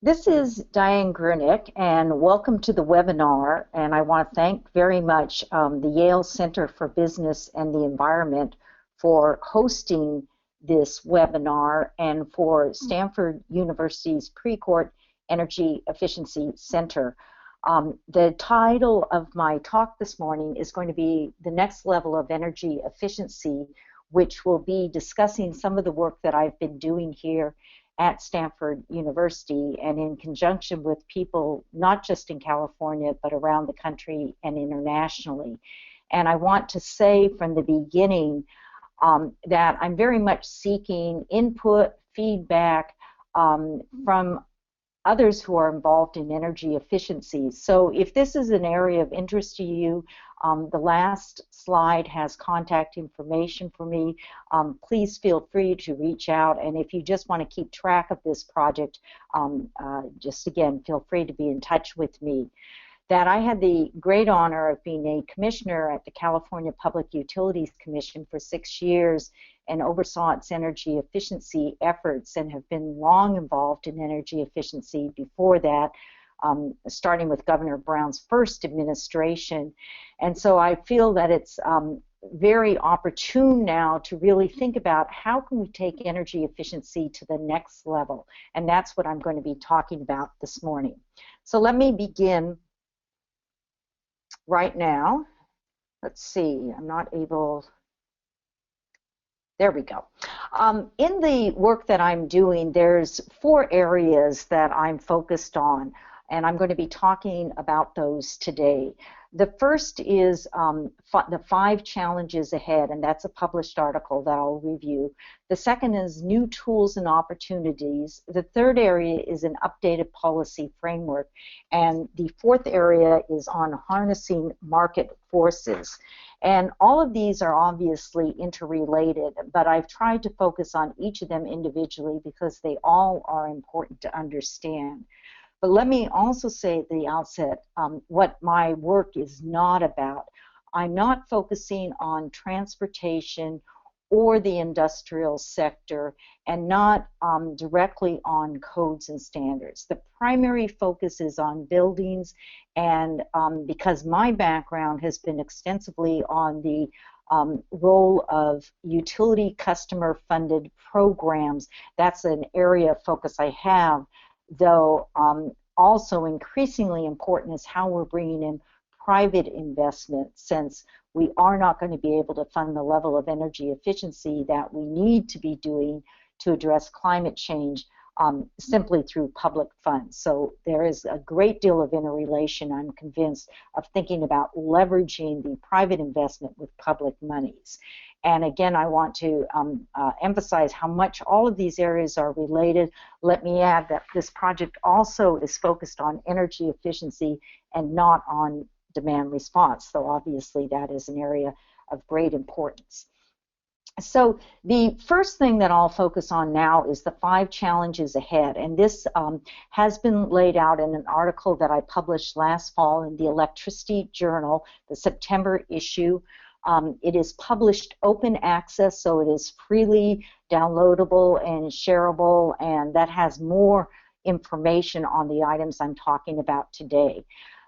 This is Diane Grunick, and welcome to the webinar. And I want to thank very much the Yale Center for Business and the Environment for hosting this webinar and for Stanford University's Precourt Energy Efficiency Center. The title of my talk this morning is going to be The Next Level of Energy Efficiency, which will be discussing some of the work that I've been doing here at Stanford University and in conjunction with people not just in California but around the country and internationally. And I want to say from the beginning that I'm very much seeking input, feedback from others who are involved in energy efficiency. So if this is an area of interest to you, the last slide has contact information for me. Please feel free to reach out, and if you just want to keep track of this project, just again, feel free to be in touch with me. That I had the great honor of being a commissioner at the California Public Utilities Commission for 6 years and oversaw its energy efficiency efforts and have been long involved in energy efficiency before that, starting with Governor Brown's first administration. And so I feel that it's very opportune now to really think about how can we take energy efficiency to the next level. And that's what I'm going to be talking about this morning. So let me begin right now. Let's see, I'm not able, there we go. In the work that I'm doing, there's 4 areas that I'm focused on, and I'm going to be talking about those today. The first is the 5 challenges ahead, and that's a published article that I'll review. The second is new tools and opportunities. The third area is an updated policy framework. And the fourth area is on harnessing market forces. And all of these are obviously interrelated, but I've tried to focus on each of them individually because they all are important to understand. But let me also say at the outset what my work is not about. I'm not focusing on transportation or the industrial sector and not directly on codes and standards. The primary focus is on buildings, and because my background has been extensively on the role of utility customer funded programs, that's an area of focus I have. Though also increasingly important is how we're bringing in private investment, since we are not going to be able to fund the level of energy efficiency that we need to be doing to address climate change simply through public funds. So there is a great deal of interrelation, I'm convinced, of thinking about leveraging the private investment with public monies. And again, I want to emphasize how much all of these areas are related. Let me add that this project also is focused on energy efficiency and not on demand response, so obviously that is an area of great importance. So the first thing that I'll focus on now is the 5 challenges ahead, and this has been laid out in an article that I published last fall in the Electricity Journal, the September issue. It is published open access, so it is freely downloadable and shareable, and that has more information on the items I'm talking about today.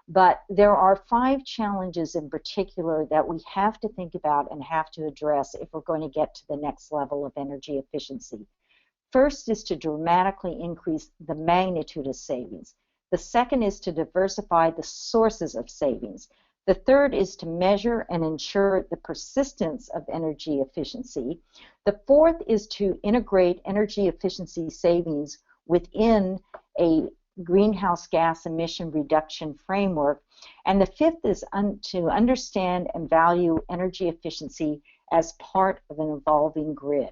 But there are 5 challenges in particular that we have to think about and have to address if we're going to get to the next level of energy efficiency. First is to dramatically increase the magnitude of savings. The second is to diversify the sources of savings. The third is to measure and ensure the persistence of energy efficiency. The fourth is to integrate energy efficiency savings within a greenhouse gas emission reduction framework. And the fifth is to understand and value energy efficiency as part of an evolving grid.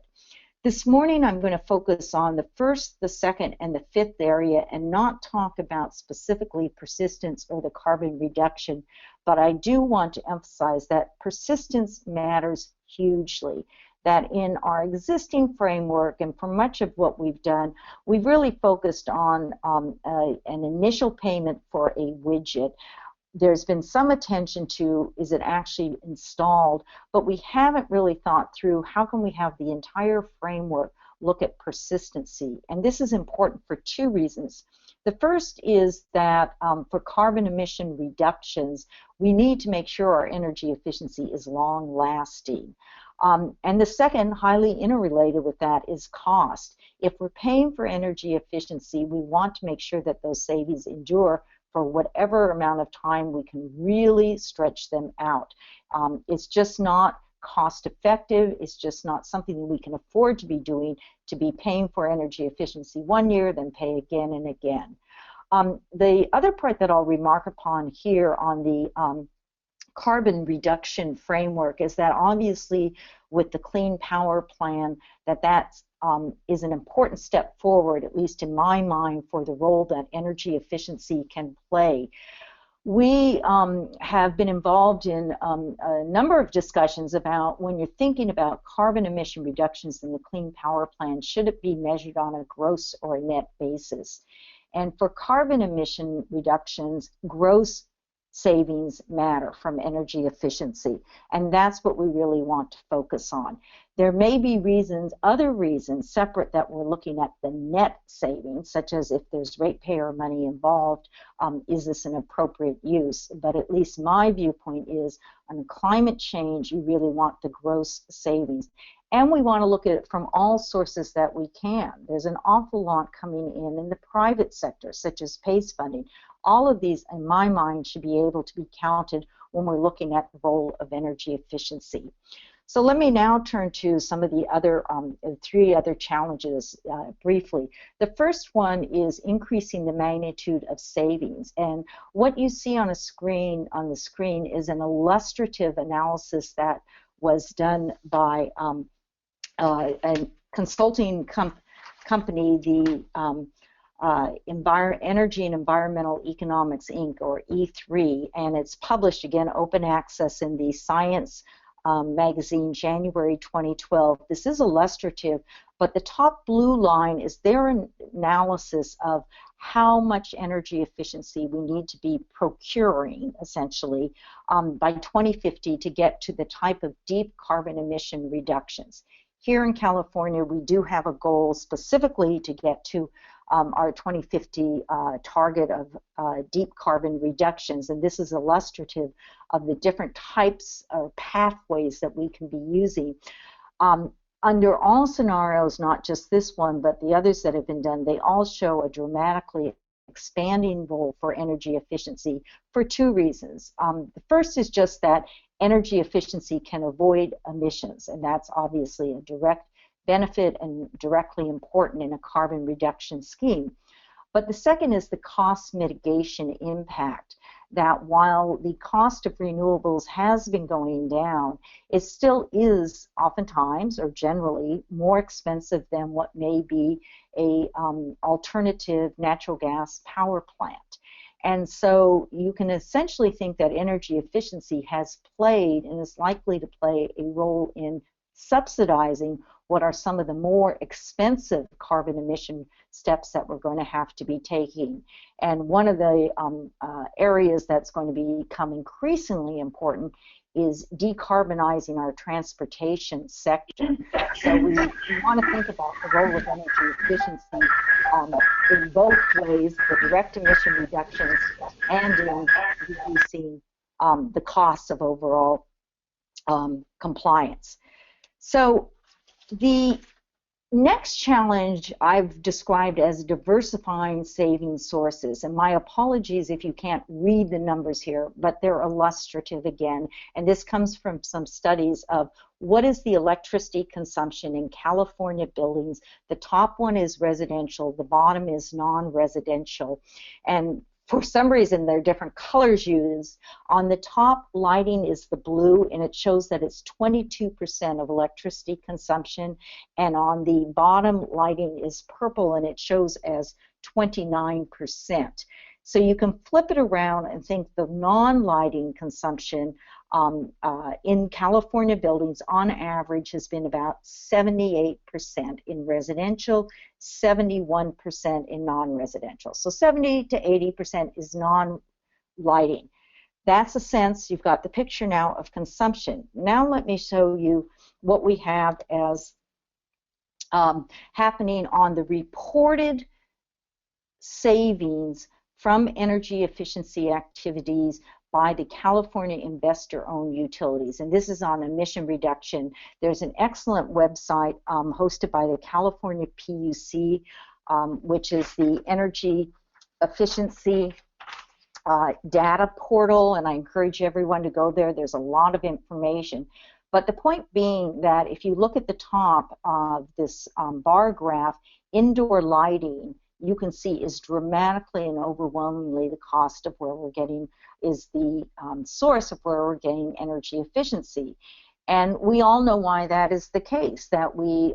This morning I'm going to focus on the first, the second, and the fifth area and not talk about specifically persistence or the carbon reduction, but I do want to emphasize that persistence matters hugely. That in our existing framework and for much of what we've done, we've really focused on an initial payment for a widget. There's been some attention to, is it actually installed, but we haven't really thought through how can we have the entire framework look at persistency. And this is important for 2 reasons. The first is that for carbon emission reductions, we need to make sure our energy efficiency is long-lasting. And the second, highly interrelated with that, is cost. If we're paying for energy efficiency, we want to make sure that those savings endure for whatever amount of time we can really stretch them out. It's just not cost effective. It's just not something that we can afford to be doing, to be paying for energy efficiency one year, then pay again and again. The other part that I'll remark upon here on the carbon reduction framework is that obviously with the Clean Power Plan that is an important step forward, at least in my mind, for the role that energy efficiency can play. We have been involved in a number of discussions about when you're thinking about carbon emission reductions in the Clean Power Plan, should it be measured on a gross or a net basis? And for carbon emission reductions, gross savings matter from energy efficiency, and that's what we really want to focus on. There may be reasons, other reasons separate, that we're looking at the net savings, such as if there's ratepayer money involved, is this an appropriate use? But at least my viewpoint is on climate change, you really want the gross savings. And we want to look at it from all sources that we can. There's an awful lot coming in the private sector, such as PACE funding. All of these, in my mind, should be able to be counted when we're looking at the role of energy efficiency. So let me now turn to some of the other three other challenges briefly. The first one is increasing the magnitude of savings. And what you see on the screen is an illustrative analysis that was done by a consulting company, the Energy and Environmental Economics, Inc., or E3, and it's published, again, open access in the Science magazine, January 2012. This is illustrative, but the top blue line is their analysis of how much energy efficiency we need to be procuring, essentially, by 2050 to get to the type of deep carbon emission reductions. Here in California, we do have a goal specifically to get to our 2050 target of deep carbon reductions, and this is illustrative of the different types of pathways that we can be using. Under all scenarios, not just this one, but the others that have been done, they all show a dramatically expanding role for energy efficiency for two reasons. The first is just that energy efficiency can avoid emissions, and that's obviously a direct benefit and directly important in a carbon reduction scheme. But the second is the cost mitigation impact, that while the cost of renewables has been going down, it still is oftentimes or generally more expensive than what may be a alternative natural gas power plant. And so you can essentially think that energy efficiency has played and is likely to play a role in subsidizing what are some of the more expensive carbon emission steps that we're going to have to be taking. And one of the areas that's going to become increasingly important is decarbonizing our transportation sector. So we want to think about the role of energy efficiency in both ways, for direct emission reductions and in reducing the costs of overall compliance. So the next challenge I've described as diversifying savings sources, and my apologies if you can't read the numbers here, but they're illustrative again, and this comes from some studies of what is the electricity consumption in California buildings. The top one is residential, the bottom is non-residential, and for some reason, there are different colors used. On the top, lighting is the blue, and it shows that it's 22% of electricity consumption. And on the bottom, lighting is purple, and it shows as 29%. So you can flip it around and think the non-lighting consumption in California buildings on average has been about 78% in residential, 71% in non-residential. So 70 to 80% is non-lighting. That's a sense. You've got the picture now of consumption. Now let me show you what we have as happening on the reported savings from energy efficiency activities by the California investor-owned utilities. And this is on emission reduction. There's an excellent website hosted by the California PUC, which is the Energy Efficiency data portal, and I encourage everyone to go there. There's a lot of information. But the point being that if you look at the top of this bar graph, indoor lighting, you can see is dramatically and overwhelmingly the cost of where we're getting, is the source of where we're getting energy efficiency. And we all know why that is the case, that we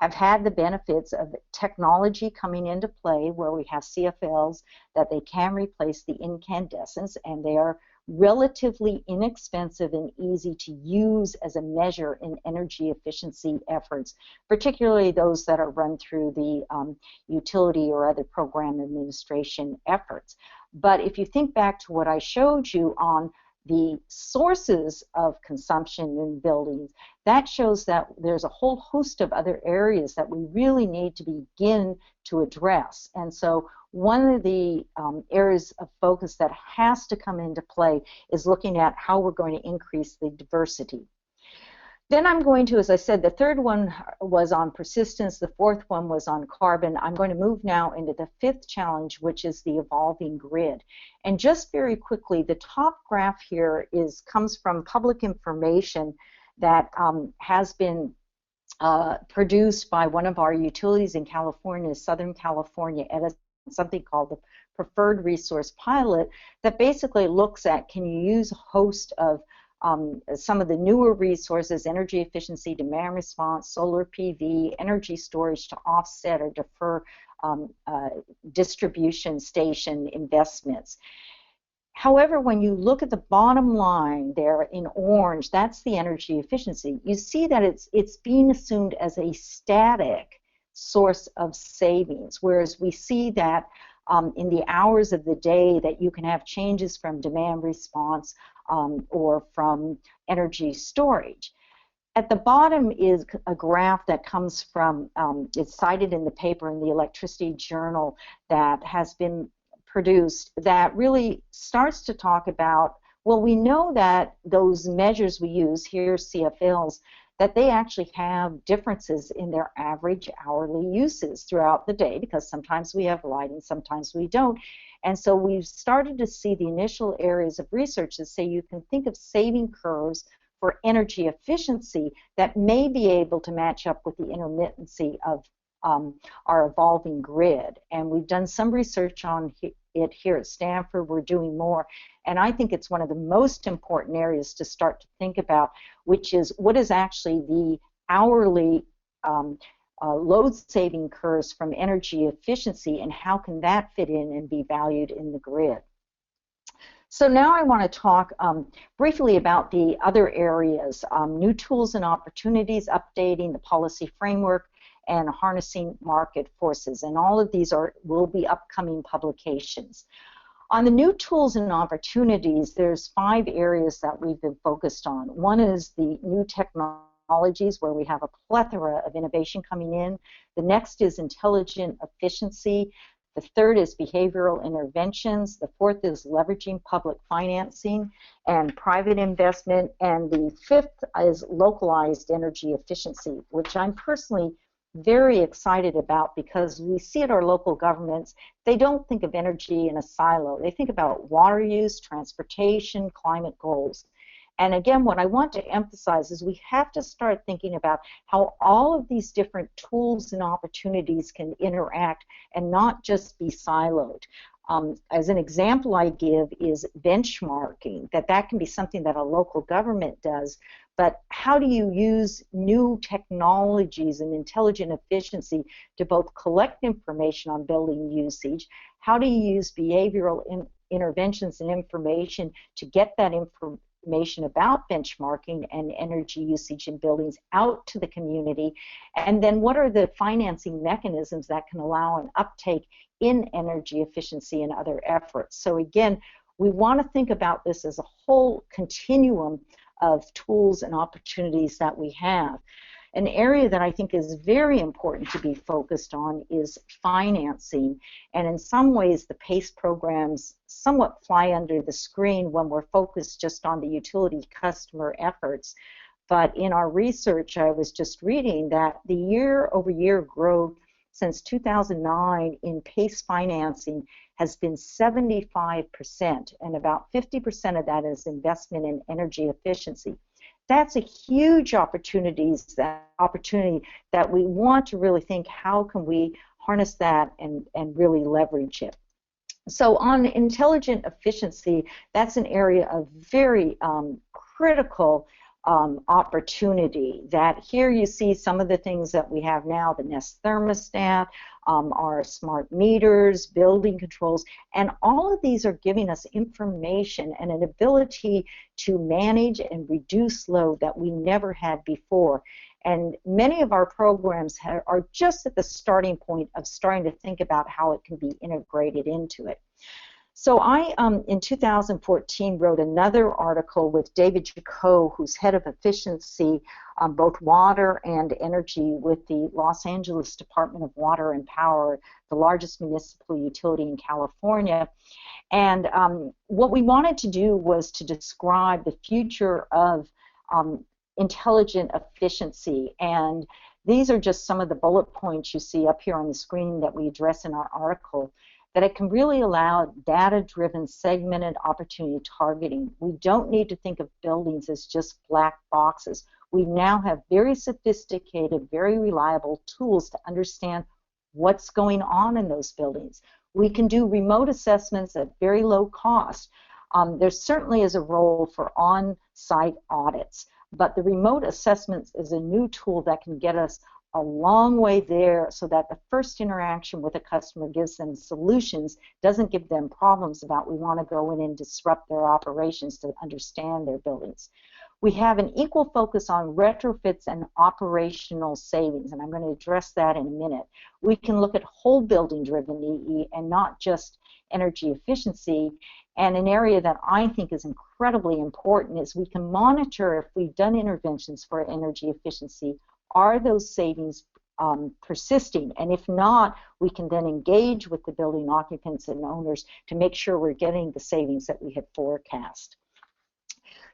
have had the benefits of technology coming into play where we have CFLs, that they can replace the incandescents, and they are relatively inexpensive and easy to use as a measure in energy efficiency efforts, particularly those that are run through the utility or other program administration efforts. But if you think back to what I showed you on the sources of consumption in buildings, that shows that there's a whole host of other areas that we really need to begin to address. And so one of the areas of focus that has to come into play is looking at how we're going to increase the diversity. Then I'm going to, as I said, the third one was on persistence, the fourth one was on carbon. I'm going to move now into the fifth challenge, which is the evolving grid. And just very quickly, the top graph here comes from public information that has been produced by one of our utilities in California, Southern California, Edison, something called the Preferred Resource Pilot, that basically looks at, can you use a host of some of the newer resources, energy efficiency, demand response, solar PV, energy storage to offset or defer distribution station investments. However, when you look at the bottom line there in orange, that's the energy efficiency. You see that it's being assumed as a static source of savings, whereas we see that in the hours of the day that you can have changes from demand response or from energy storage. At the bottom is a graph that comes from, it's cited in the paper in the Electricity Journal that has been produced that really starts to talk about, well, we know that those measures we use here, CFLs, that they actually have differences in their average hourly uses throughout the day, because sometimes we have light and sometimes we don't. And so we've started to see the initial areas of research that say you can think of saving curves for energy efficiency that may be able to match up with the intermittency of our evolving grid. And we've done some research on it here at Stanford. We're doing more. And I think it's one of the most important areas to start to think about, which is what is actually the hourly load saving curves from energy efficiency, and how can that fit in and be valued in the grid. So now I want to talk briefly about the other areas, new tools and opportunities, updating the policy framework, and harnessing market forces. And all of these will be upcoming publications. On the new tools and opportunities, there's 5 areas that we've been focused on. One is the new technologies, where we have a plethora of innovation coming in. The next is intelligent efficiency. The third is behavioral interventions. The fourth is leveraging public financing and private investment. And the fifth is localized energy efficiency, which I'm personally very excited about, because we see at our local governments, they don't think of energy in a silo. They think about water use, transportation, climate goals. And again, what I want to emphasize is we have to start thinking about how all of these different tools and opportunities can interact and not just be siloed. As an example I give is benchmarking, that can be something that a local government does, but how do you use new technologies and intelligent efficiency to both collect information on building usage? How do you use behavioral interventions and information to get that information about benchmarking and energy usage in buildings out to the community? And then what are the financing mechanisms that can allow an uptake in energy efficiency and other efforts? So again, we want to think about this as a whole continuum of tools and opportunities that we have. An area that I think is very important to be focused on is financing. And in some ways, the PACE programs somewhat fly under the screen when we're focused just on the utility customer efforts. But in our research, I was just reading that the year-over-year growth since 2009 in PACE financing has been 75%, and about 50% of that is investment in energy efficiency. That's a huge opportunity that we want to really think, how can we harness that and really leverage it. So on intelligent efficiency, that's an area of very critical opportunity. That here you see some of the things that we have now, the Nest thermostat, our smart meters, building controls, and all of these are giving us information and an ability to manage and reduce load that we never had before. And many of our programs are just at the starting point of starting to think about how it can be integrated into it. So I, in 2014, wrote another article with David Jaco, who's head of efficiency on both water and energy with the Los Angeles Department of Water and Power, the largest municipal utility in California. And what we wanted to do was to describe the future of intelligent efficiency. And these are just some of the bullet points you see up here on the screen that we address in our article. That it can really allow data-driven segmented opportunity targeting. We don't need to think of buildings as just black boxes. We now have very sophisticated, very reliable tools to understand what's going on in those buildings. We can do remote assessments at very low cost. There certainly is a role for on-site audits, but the remote assessments is a new tool that can get us a long way there, so that the first interaction with a customer gives them solutions, doesn't give them problems about we want to go in and disrupt their operations to understand their buildings. We have an equal focus on retrofits and operational savings, and I'm going to address that in a minute. We can look at whole building driven EE and not just energy efficiency. And an area that I think is incredibly important is we can monitor if we've done interventions for energy efficiency. Are those savings persisting? And if not, we can then engage with the building occupants and owners to make sure we're getting the savings that we had forecast.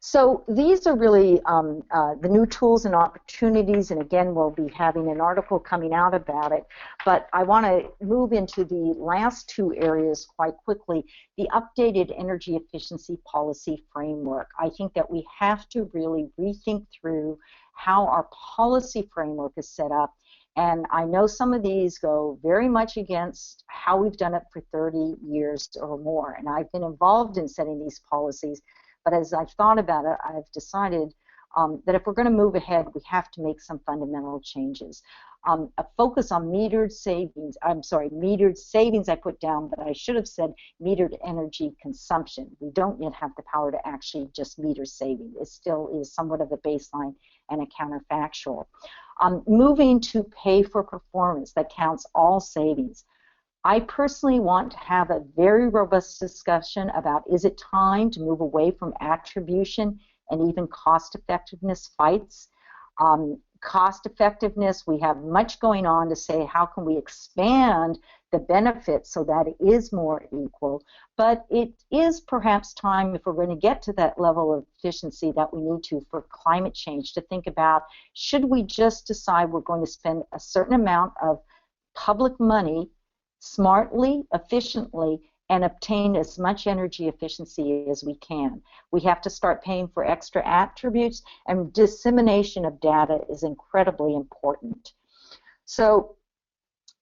So these are really the new tools and opportunities, and again, we'll be having an article coming out about it. But I want to move into the last two areas quite quickly, the updated energy efficiency policy framework. I think that we have to really rethink through how our policy framework is set up. And I know some of these go very much against how we've done it for 30 years or more. And I've been involved in setting these policies. But as I've thought about it, I've decided that if we're going to move ahead, we have to make some fundamental changes. A focus on metered savings, metered savings I put down, but I should have said metered energy consumption. We don't yet have the power to actually just meter saving. It still is somewhat of a baseline and a counterfactual. Moving to pay for performance that counts all savings. I personally want to have a very robust discussion about, is it time to move away from attribution and even cost effectiveness fights? Cost effectiveness, we have much going on to say how can we expand the benefits so that it is more equal, but it is perhaps time, if we're going to get to that level of efficiency that we need to for climate change, to think about, should we just decide we're going to spend a certain amount of public money smartly, efficiently, and obtain as much energy efficiency as we can. We have to start paying for extra attributes, and dissemination of data is incredibly important. So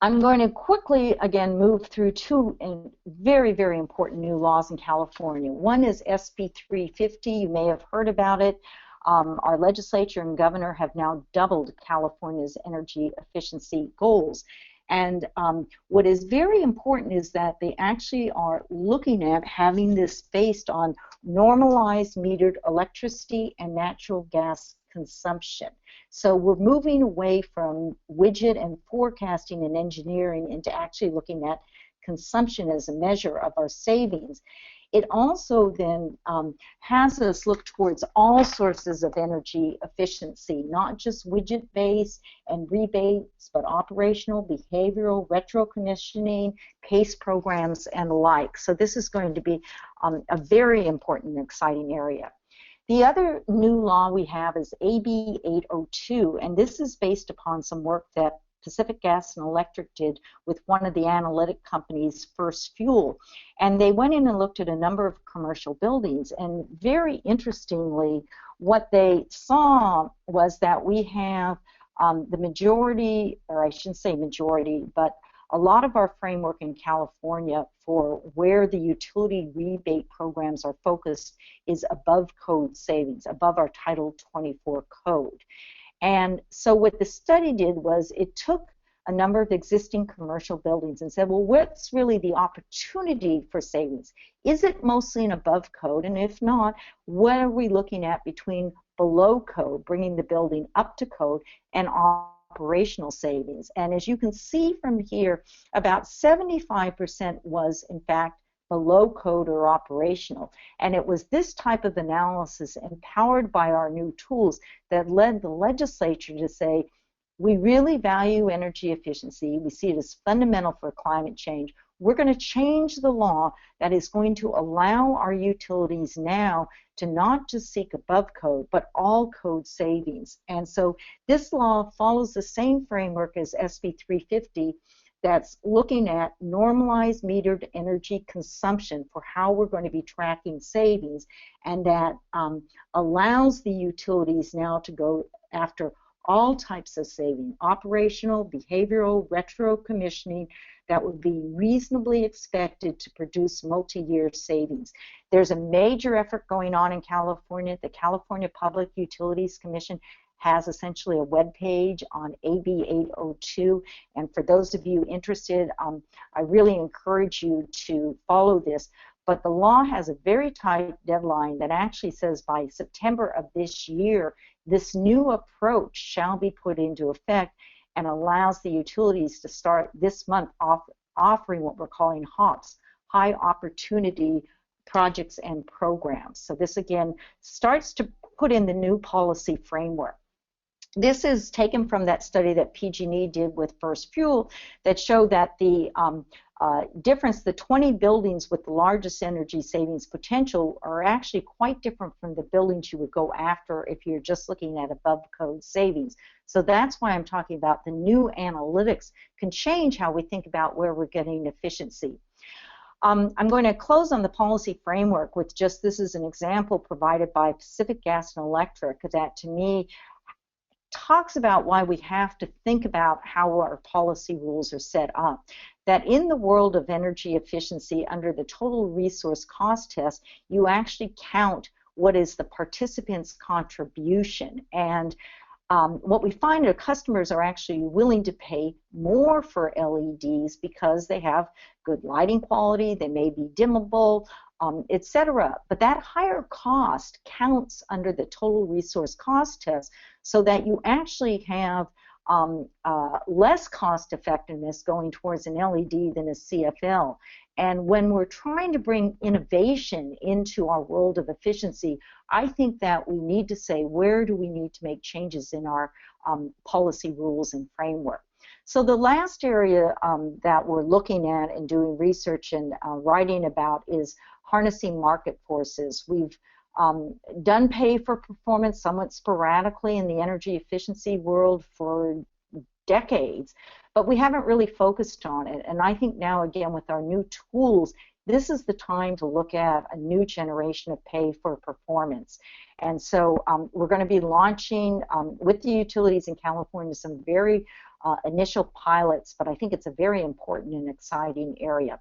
I'm going to quickly, again, move through two very, very important new laws in California. One is SB 350. You may have heard about it. Our legislature and governor have now doubled California's energy efficiency goals. And what is very important is that they actually are looking at having this based on normalized metered electricity and natural gas consumption. So we're moving away from widget and forecasting and engineering into actually looking at consumption as a measure of our savings. It also then has us look towards all sources of energy efficiency, not just widget-based and rebates, but operational, behavioral, retro-commissioning, PACE programs, and the like. So this is going to be a very important and exciting area. The other new law we have is AB 802, and this is based upon some work that Pacific Gas and Electric did with one of the analytic companies, First Fuel. And they went in and looked at a number of commercial buildings. And very interestingly, what they saw was that we have the majority, or I shouldn't say majority, but a lot of our framework in California for where the utility rebate programs are focused is above code savings, above our Title 24 code. And so what the study did was it took a number of existing commercial buildings and said, well, what's really the opportunity for savings? Is it mostly in above code? And if not, what are we looking at between below code, bringing the building up to code, and operational savings? And as you can see from here, about 75% was in fact below code or operational. And it was this type of analysis empowered by our new tools that led the legislature to say, we really value energy efficiency. We see it as fundamental for climate change. We're going to change the law that is going to allow our utilities now to not just seek above code, but all code savings. And so this law follows the same framework as SB 350 that's looking at normalized metered energy consumption for how we're going to be tracking savings, and that allows the utilities now to go after all types of saving, operational, behavioral, retro commissioning, that would be reasonably expected to produce multi-year savings. There's a major effort going on in California. The California Public Utilities Commission has essentially a web page on AB 802, and for those of you interested, I really encourage you to follow this. But the law has a very tight deadline that actually says by September of this year, this new approach shall be put into effect and allows the utilities to start this month offering what we're calling HOPs, high opportunity projects and programs. So this again starts to put in the new policy framework. This is taken from that study that PG&E did with First Fuel that showed that the difference, the 20 buildings with the largest energy savings potential are actually quite different from the buildings you would go after if you're just looking at above code savings. So that's why I'm talking about the new analytics can change how we think about where we're getting efficiency. I'm going to close on the policy framework with just this is an example provided by Pacific Gas and Electric that to me talks about why we have to think about how our policy rules are set up. That in the world of energy efficiency under the total resource cost test, you actually count what is the participant's contribution. And what we find are customers are actually willing to pay more for LEDs because they have good lighting quality, they may be dimmable, etc. But that higher cost counts under the total resource cost test so that you actually have less cost effectiveness going towards an LED than a CFL. And when we're trying to bring innovation into our world of efficiency, I think that we need to say, where do we need to make changes in our policy rules and framework? So the last area that we're looking at and doing research and writing about is harnessing market forces. We've done pay for performance somewhat sporadically in the energy efficiency world for decades, but we haven't really focused on it. And I think now, again, with our new tools, this is the time to look at a new generation of pay for performance. And so we're going to be launching with the utilities in California some very initial pilots, but I think it's a very important and exciting area.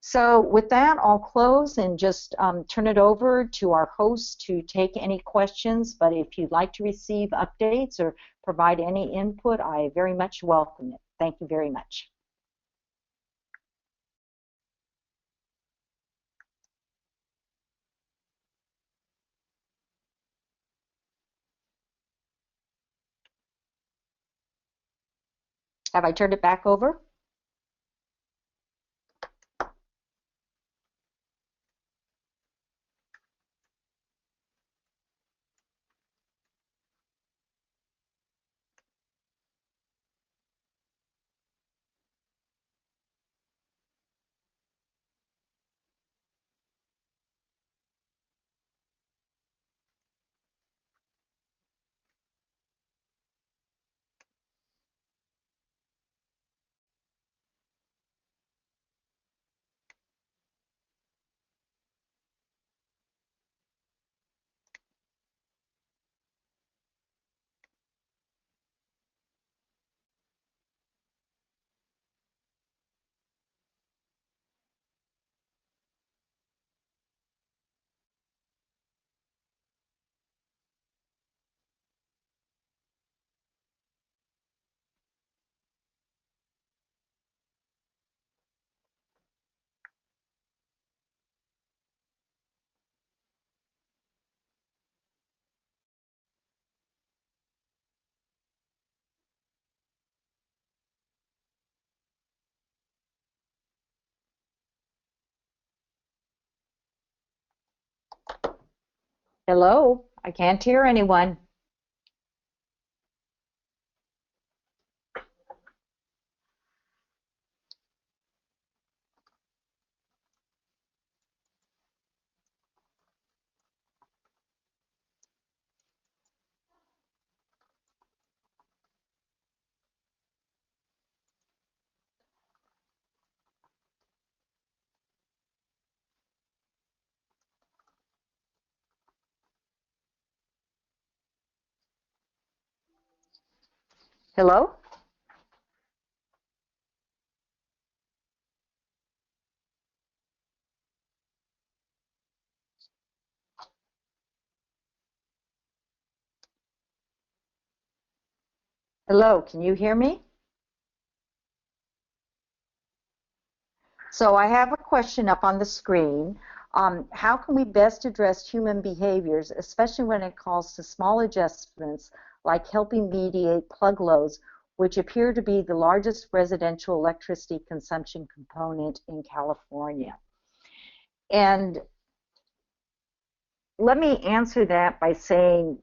So with that, I'll close and just turn it over to our host to take any questions. But if you'd like to receive updates or provide any input, I very much welcome it. Thank you very much. Have I turned it back over? Hello? I can't hear anyone. Hello? Hello, can you hear me? So I have a question up on the screen. How can we best address human behaviors, especially when it calls to small adjustments like helping mediate plug loads, which appear to be the largest residential electricity consumption component in California? And let me answer that by saying,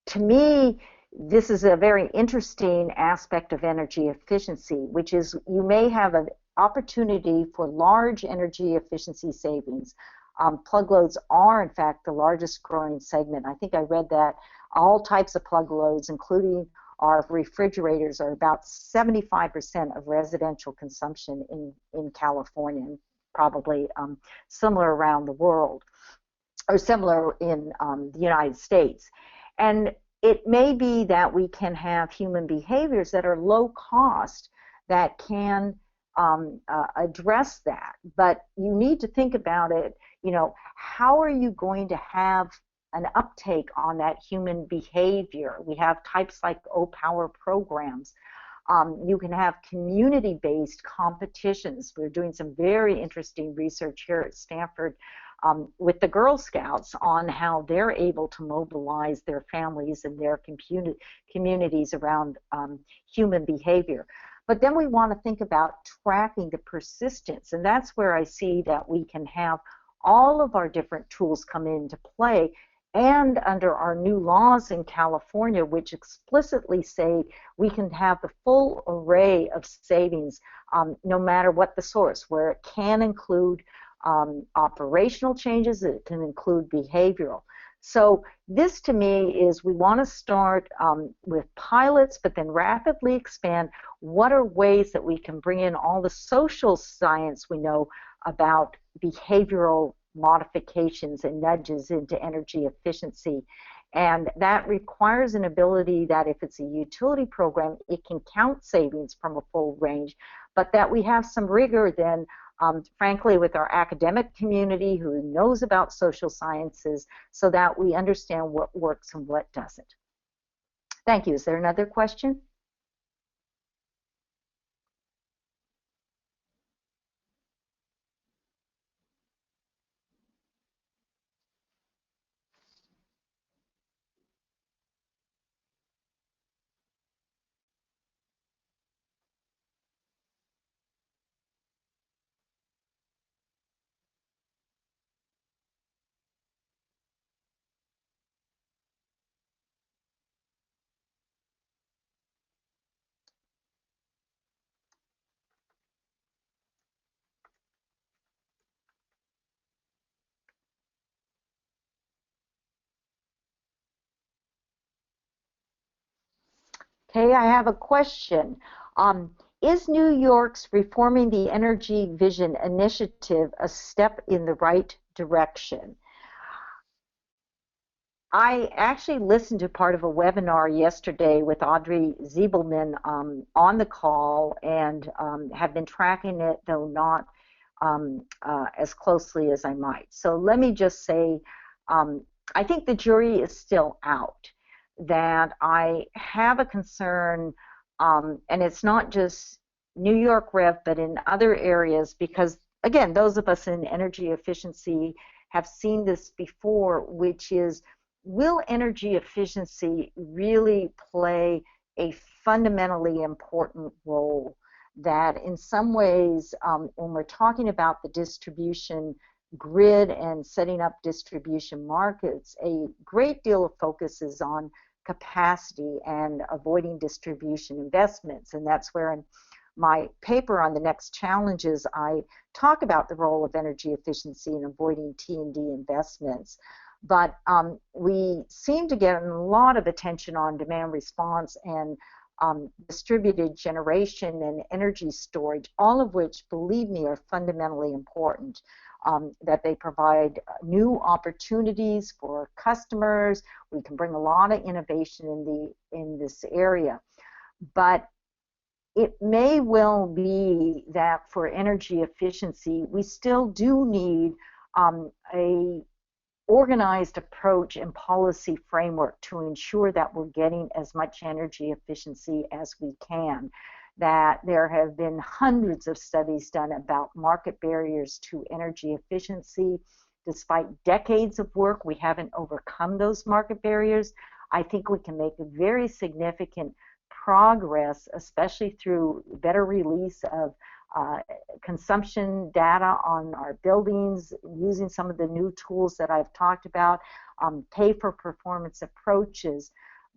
to me, this is a very interesting aspect of energy efficiency, which is you may have an opportunity for large energy efficiency savings. Plug loads are, in fact, the largest growing segment. I think I read that all types of plug loads, including our refrigerators, are about 75% of residential consumption in California, and probably similar around the world, or similar in the United States. And it may be that we can have human behaviors that are low cost that can address that. But you need to think about it, how are you going to have an uptake on that human behavior? We have types like O-Power programs. You can have community-based competitions. We're doing some very interesting research here at Stanford with the Girl Scouts on how they're able to mobilize their families and their communities around human behavior. But then we want to think about tracking the persistence, and that's where I see that we can have all of our different tools come into play, and under our new laws in California, which explicitly say we can have the full array of savings no matter what the source, where it can include operational changes, it can include behavioral. So this to me is we want to start with pilots, but then rapidly expand. What are ways that we can bring in all the social science we know about behavioral modifications and nudges into energy efficiency? And that requires an ability that if it's a utility program, it can count savings from a full range, but that we have some rigor then frankly, with our academic community who knows about social sciences so that we understand what works and what doesn't. Thank you. Is there another question? Okay, I have a question. Is New York's Reforming the Energy Vision initiative a step in the right direction? I actually listened to part of a webinar yesterday with Audrey Ziebelman on the call and have been tracking it, though not as closely as I might. So let me just say, I think the jury is still out, that I have a concern, and it's not just New York Rev, but in other areas, because again, those of us in energy efficiency have seen this before, which is, will energy efficiency really play a fundamentally important role? That in some ways, when we're talking about the distribution grid and setting up distribution markets, a great deal of focus is on capacity and avoiding distribution investments. And that's where in my paper on the next challenges, I talk about the role of energy efficiency in avoiding T&D investments. But we seem to get a lot of attention on demand response and distributed generation and energy storage, all of which, believe me, are fundamentally important. That they provide new opportunities for customers. We can bring a lot of innovation in this area. But it may well be that for energy efficiency, we still do need a organized approach and policy framework to ensure that we're getting as much energy efficiency as we can. That there have been hundreds of studies done about market barriers to energy efficiency. Despite decades of work, we haven't overcome those market barriers. I think we can make a very significant progress, especially through better release of consumption data on our buildings, using some of the new tools that I've talked about, pay for performance approaches.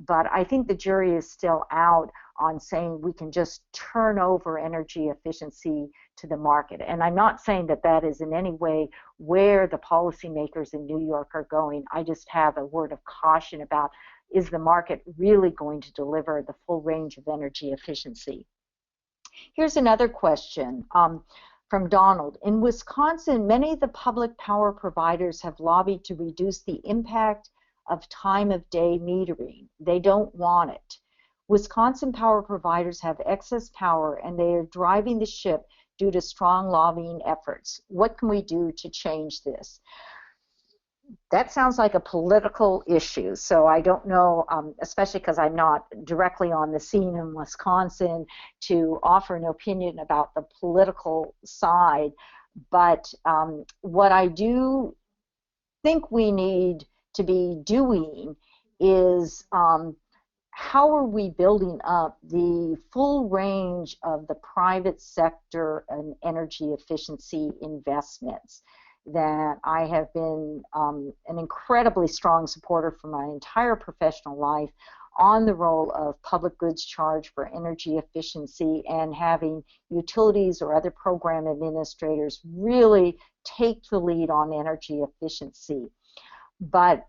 But I think the jury is still out on saying we can just turn over energy efficiency to the market. And I'm not saying that that is in any way where the policymakers in New York are going. I just have a word of caution about, is the market really going to deliver the full range of energy efficiency? Here's another question from Donald. In Wisconsin, many of the public power providers have lobbied to reduce the impact of time of day metering. They don't want it. Wisconsin power providers have excess power and they are driving the ship due to strong lobbying efforts. What can we do to change this? That sounds like a political issue, so I don't know, especially because I'm not directly on the scene in Wisconsin, to offer an opinion about the political side. But what I do think we need to be doing is how are we building up the full range of the private sector and energy efficiency investments that I have been an incredibly strong supporter for my entire professional life on the role of public goods charge for energy efficiency and having utilities or other program administrators really take the lead on energy efficiency. But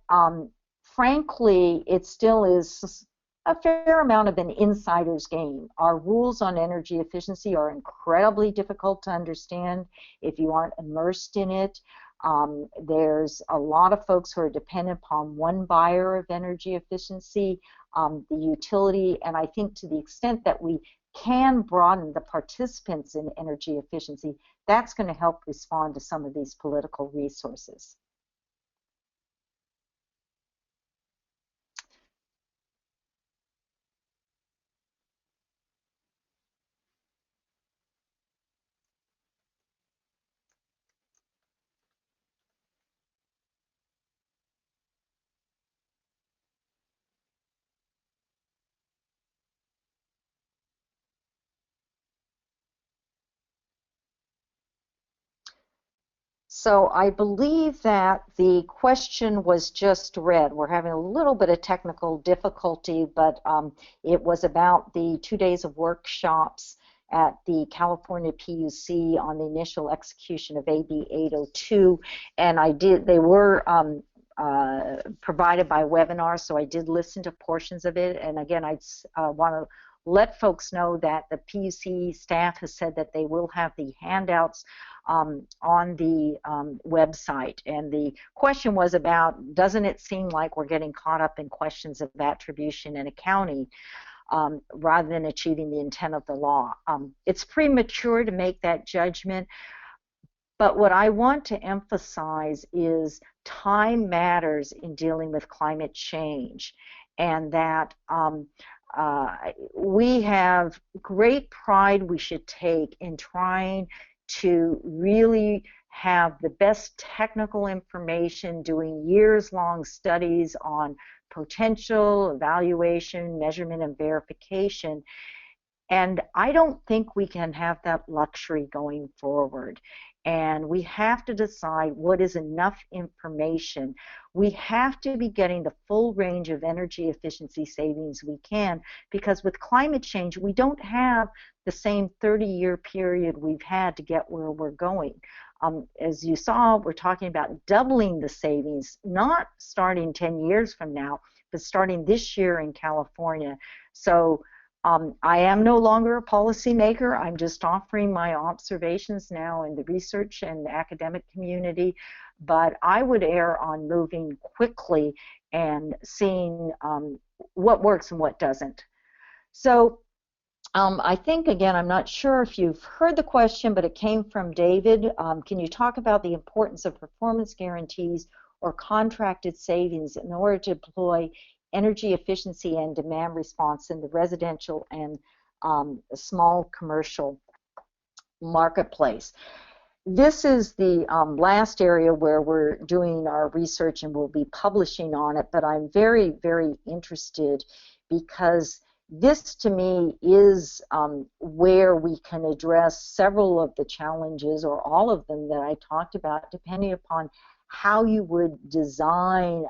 frankly, it still is a fair amount of an insider's game. Our rules on energy efficiency are incredibly difficult to understand if you aren't immersed in it. There's a lot of folks who are dependent upon one buyer of energy efficiency, the utility, and I think to the extent that we can broaden the participants in energy efficiency, that's going to help respond to some of these political resources. So I believe that the question was just read. We're having a little bit of technical difficulty, but it was about the 2 days of workshops at the California PUC on the initial execution of AB 802, and they were provided by webinar, so I did listen to portions of it. And again, I want to let folks know that the PUC staff has said that they will have the handouts on the website. And the question was about, doesn't it seem like we're getting caught up in questions of attribution and accounting rather than achieving the intent of the law? It's premature to make that judgment, but what I want to emphasize is time matters in dealing with climate change, and that we have great pride we should take in trying to really have the best technical information, doing years-long studies on potential, evaluation, measurement, and verification. And I don't think we can have that luxury going forward. And we have to decide what is enough information. We have to be getting the full range of energy efficiency savings we can, because with climate change, we don't have the same 30-year period we've had to get where we're going. As you saw, we're talking about doubling the savings, not starting 10 years from now, but starting this year in California. So I am no longer a policymaker. I'm just offering my observations now in the research and academic community, but I would err on moving quickly and seeing what works and what doesn't. So I think, again, I'm not sure if you've heard the question, but it came from David. Can you talk about the importance of performance guarantees or contracted savings in order to deploy energy efficiency and demand response in the residential and small commercial marketplace? This is the last area where we're doing our research and we'll be publishing on it, but I'm very, very interested because this to me is where we can address several of the challenges, or all of them, that I talked about, depending upon how you would design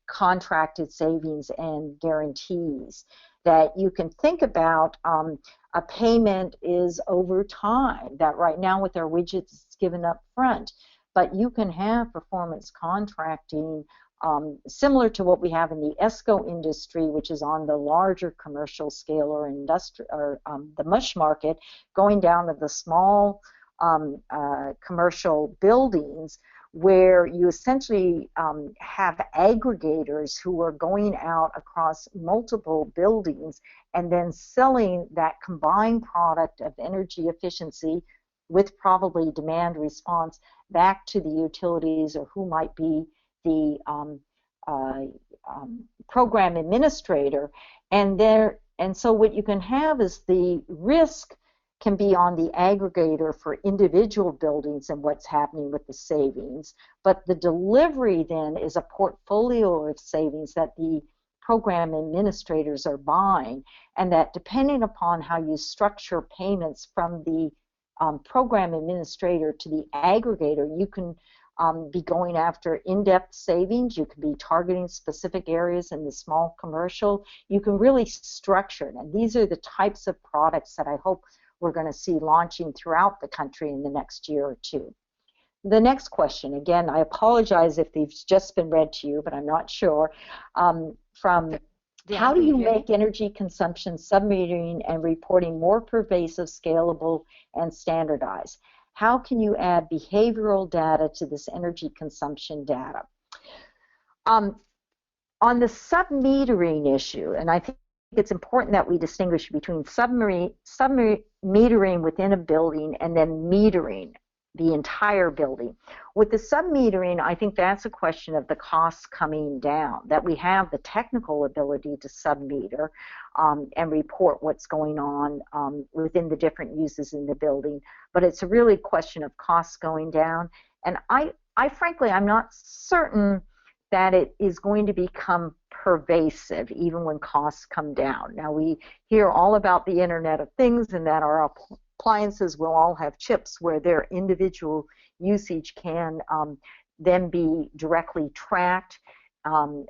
contracted savings and guarantees. That you can think about a payment is over time, that right now with our widgets it's given up front, but you can have performance contracting similar to what we have in the ESCO industry, which is on the larger commercial scale or industrial, or the MUSH market, going down to the small commercial buildings, where you essentially have aggregators who are going out across multiple buildings and then selling that combined product of energy efficiency with probably demand response back to the utilities, or who might be the program administrator. And so what you can have is the risk can be on the aggregator for individual buildings and what's happening with the savings, but the delivery then is a portfolio of savings that the program administrators are buying, and that depending upon how you structure payments from the program administrator to the aggregator, you can be going after in-depth savings, you can be targeting specific areas in the small commercial, you can really structure it. And these are the types of products that I hope we're going to see launching throughout the country in the next year or two. The next question, again, I apologize if they've just been read to you, but I'm not sure, from how do you make energy consumption, submetering, and reporting more pervasive, scalable, and standardized? How can you add behavioral data to this energy consumption data? On the submetering issue, and I think it's important that we distinguish between submetering within a building and then metering the entire building. With the submetering, I think that's a question of the costs coming down, that we have the technical ability to submeter and report what's going on within the different uses in the building, but it's a really question of costs going down. And I frankly, I'm not certain that it is going to become pervasive even when costs come down. Now, we hear all about the Internet of Things and that our appliances will all have chips where their individual usage can then be directly tracked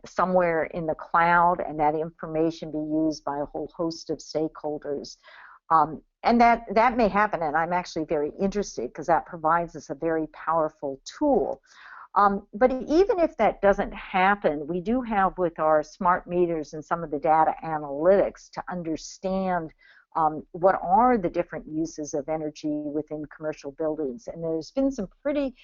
somewhere in the cloud, and that information be used by a whole host of stakeholders. And that may happen, and I'm actually very interested because that provides us a very powerful tool. But even if that doesn't happen, we do have with our smart meters and some of the data analytics to understand what are the different uses of energy within commercial buildings. And there's been some pretty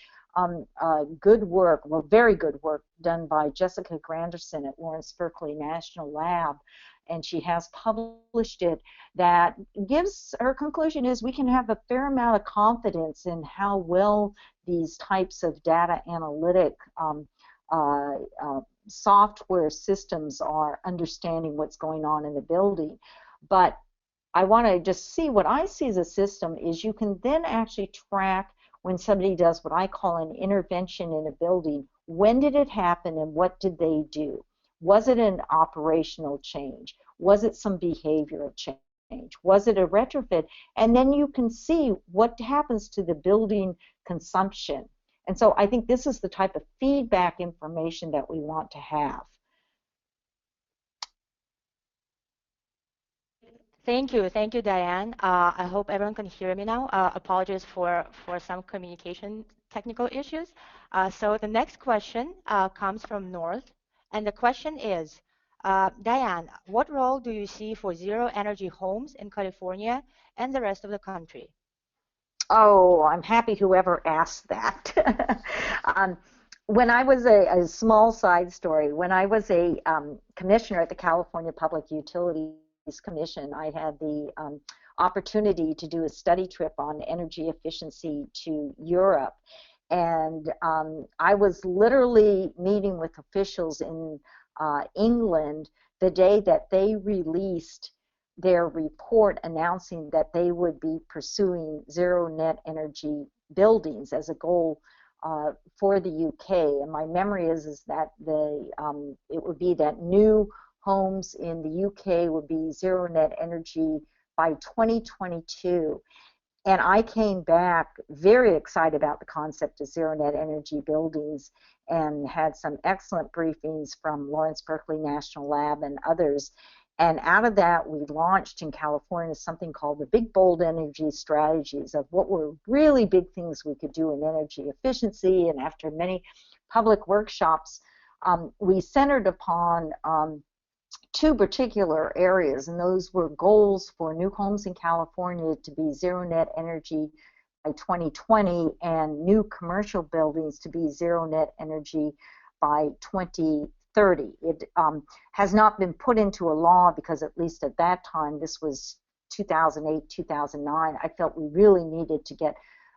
good work, well, very good work done by Jessica Granderson at Lawrence Berkeley National Lab, and she has published it, that gives, her conclusion is we can have a fair amount of confidence in how well these types of data analytic software systems are understanding what's going on in the building. But I want to just see, what I see as a system is you can then actually track when somebody does what I call an intervention in a building. When did it happen and what did they do? Was it an operational change? Was it some behavioral change? Was it a retrofit? And then you can see what happens to the building consumption. And so I think this is the type of feedback information that we want to have. Thank you, Diane. I hope everyone can hear me now. Apologies for some communication technical issues. So the next question comes from North, and the question is, Diane, what role do you see for zero energy homes in California and the rest of the country? Oh, I'm happy whoever asked that. When I was a small side story, when I was a commissioner at the California Public Utilities Commission, I had the opportunity to do a study trip on energy efficiency to Europe. And I was literally meeting with officials in England the day that they released their report announcing that they would be pursuing zero net energy buildings as a goal for the UK. And my memory is that it would be that new homes in the UK would be zero net energy by 2022. And I came back very excited about the concept of zero net energy buildings and had some excellent briefings from Lawrence Berkeley National Lab and others. And out of that, we launched in California something called the Big Bold Energy Strategies of what were really big things we could do in energy efficiency. And after many public workshops, we centered upon two particular areas, and those were goals for new homes in California to be zero net energy by 2020 and new commercial buildings to be zero net energy by 2030. It has not been put into a law because at least at that time, this was 2008, 2009, I felt we really needed to get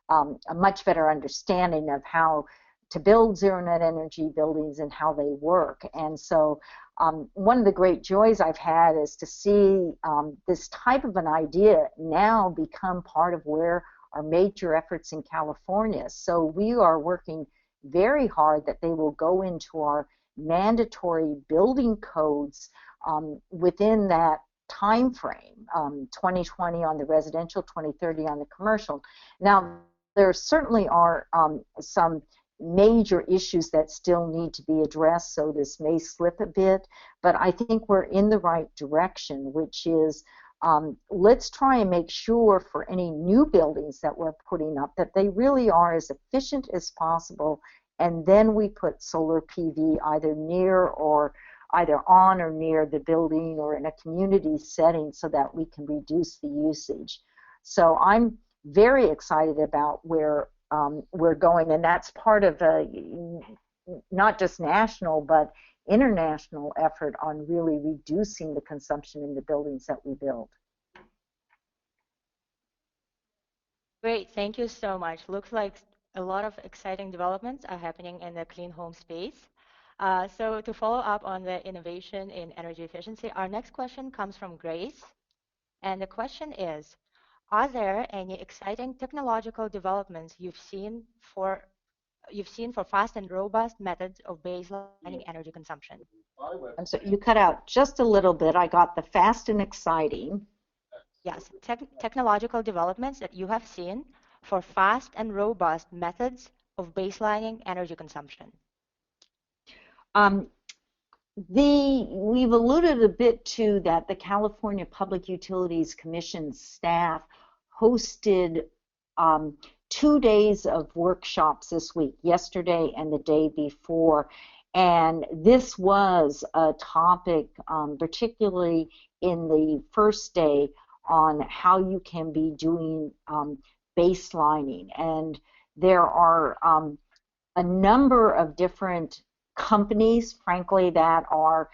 a much better understanding of how to build zero net energy buildings and how they work. And so one of the great joys I've had is to see this type of an idea now become part of where our major efforts in California. So we are working very hard that they will go into our mandatory building codes within that time frame, 2020 on the residential, 2030 on the commercial. Now, there certainly are some major issues that still need to be addressed, so this may slip a bit, but I think we're in the right direction, which is let's try and make sure for any new buildings that we're putting up that they really are as efficient as possible, and then we put solar PV either on or near the building or in a community setting so that we can reduce the usage. So I'm very excited about where we're going, and that's part of a not just national but international effort on really reducing the consumption in the buildings that we build. Great, thank you so much. Looks like a lot of exciting developments are happening in the clean home space. So to follow up on the innovation in energy efficiency, our next question comes from Grace, and the question is, are there any exciting technological developments you've seen for fast and robust methods of baselining energy consumption? And so you cut out just a little bit. I got the fast and exciting. Yes, technological developments that you have seen for fast and robust methods of baselining energy consumption. We've alluded a bit to that the California Public Utilities Commission staff hosted 2 days of workshops this week, yesterday and the day before. And this was a topic, particularly in the first day, on how you can be doing baselining. And there are a number of different companies, frankly, that are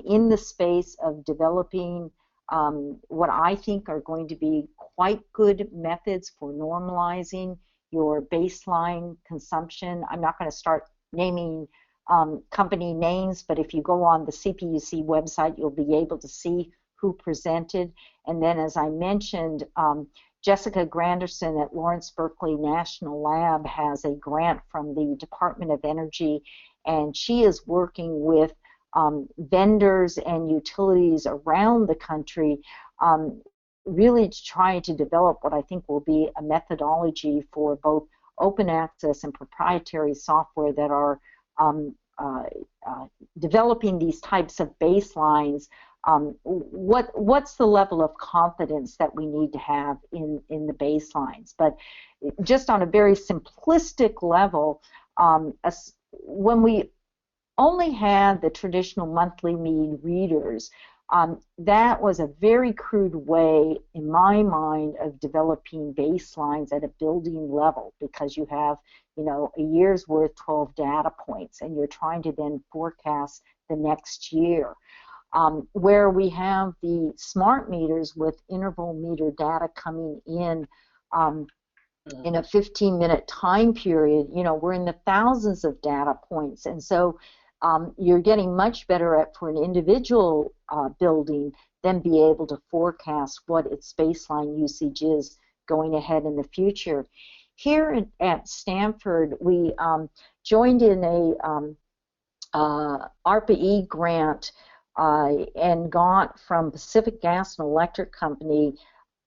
in the space of developing what I think are going to be quite good methods for normalizing your baseline consumption. I'm not going to start naming company names, but if you go on the CPUC website, you'll be able to see who presented. And then, as I mentioned, Jessica Granderson at Lawrence Berkeley National Lab has a grant from the Department of Energy, and she is working with vendors and utilities around the country really trying to develop what I think will be a methodology for both open access and proprietary software that are um, uh, uh, developing these types of baselines. What's the level of confidence that we need to have in the baselines? But just on a very simplistic level, when we only had the traditional monthly mean readers, that was a very crude way, in my mind, of developing baselines at a building level, because you have, a year's worth, 12 data points, and you're trying to then forecast the next year. Where we have the smart meters with interval meter data coming in a 15-minute time period, we're in the thousands of data points. And so you're getting much better at, for an individual building, then be able to forecast what its baseline usage is going ahead in the future. Here at Stanford, we joined in a ARPA-E grant and got from Pacific Gas and Electric Company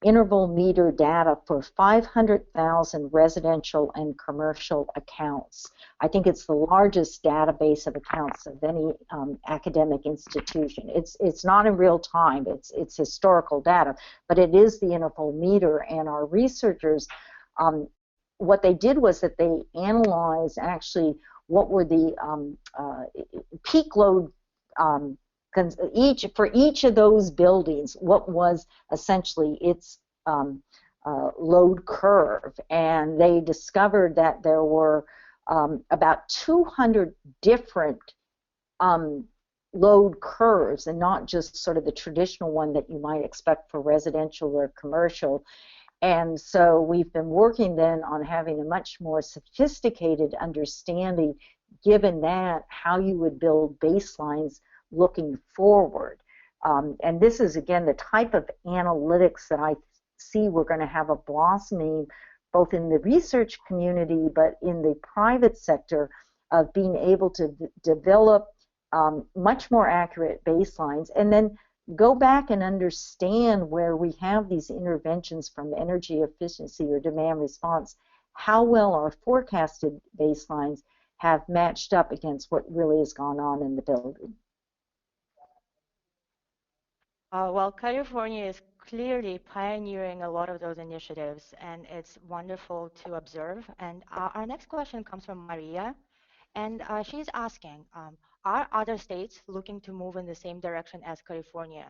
interval meter data for 500,000 residential and commercial accounts. I think it's the largest database of accounts of any academic institution. It's not in real time, it's historical data, but it is the interval meter, and our researchers, what they did was that they analyzed actually what were the peak load for each of those buildings, what was essentially its load curve. And they discovered that there were about 200 different load curves, and not just sort of the traditional one that you might expect for residential or commercial. And so we've been working then on having a much more sophisticated understanding, given that, how you would build baselines looking forward. And this is, again, the type of analytics that I see we're going to have a blossoming both in the research community but in the private sector, of being able to develop much more accurate baselines, and then go back and understand where we have these interventions from energy efficiency or demand response, how well our forecasted baselines have matched up against what really has gone on in the building. Well, California is clearly pioneering a lot of those initiatives, and it's wonderful to observe. And our next question comes from Maria, and she's asking, are other states looking to move in the same direction as California?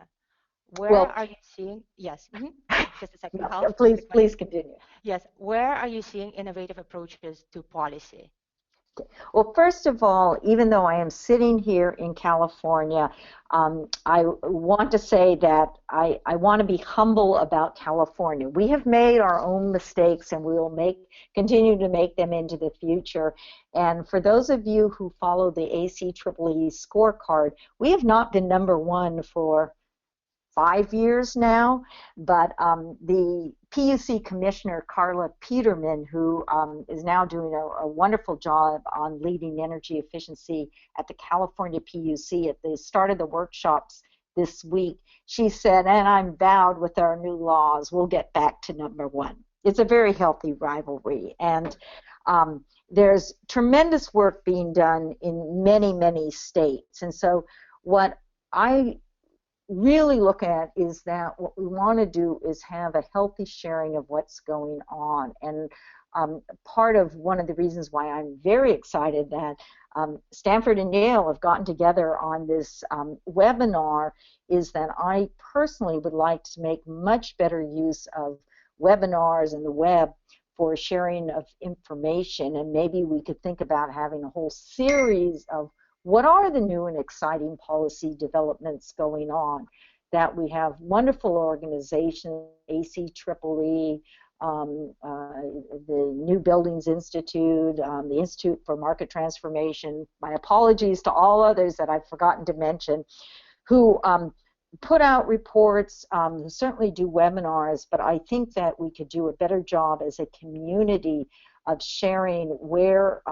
Where are you seeing, yes, just a second, no, please continue. Yes, where are you seeing innovative approaches to policy? Well, first of all, even though I am sitting here in California, I want to say that I want to be humble about California. We have made our own mistakes, and we will continue to make them into the future. And for those of you who follow the ACEEE scorecard, we have not been #1 for 5 years now, but the PUC Commissioner, Carla Peterman, who is now doing a wonderful job on leading energy efficiency at the California PUC, at the start of the workshops this week, she said, and I'm vowed with our new laws, we'll get back to #1. It's a very healthy rivalry, and there's tremendous work being done in many, many states. And so what I really look at is that what we want to do is have a healthy sharing of what's going on. And part of one of the reasons why I'm very excited that Stanford and Yale have gotten together on this webinar is that I personally would like to make much better use of webinars and the web for sharing of information. And maybe we could think about having a whole series of what are the new and exciting policy developments going on, that we have wonderful organizations, ACEEE, the New Buildings Institute, the Institute for Market Transformation, my apologies to all others that I've forgotten to mention, who put out reports, certainly do webinars, but I think that we could do a better job as a community of sharing where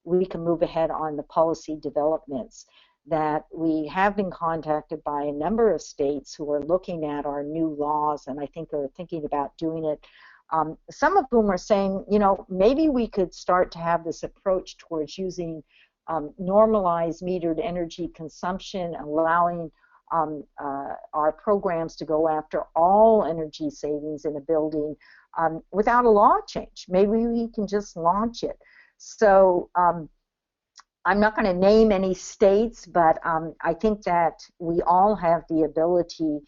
we can move ahead on the policy developments. that we have been contacted by a number of states who are looking at our new laws, and I think are thinking about doing it. Some of whom are saying, you know, maybe we could start to have this approach towards using normalized metered energy consumption, allowing our programs to go after all energy savings in a building without a law change. Maybe we can just launch it. So I'm not going to name any states, but I think that we all have the ability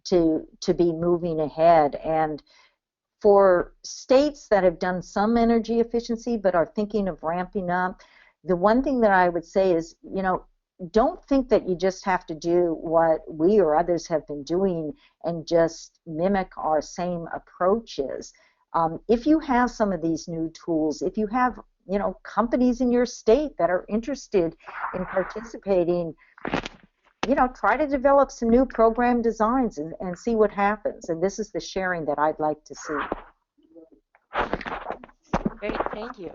to be moving ahead. And for states that have done some energy efficiency but are thinking of ramping up, the one thing that I would say is, you know, don't think that you just have to do what we or others have been doing and just mimic our same approaches. If you have some of these new tools, if you have, you know, companies in your state that are interested in participating, you know, try to develop some new program designs and see what happens. And this is the sharing that I'd like to see. Great, thank you.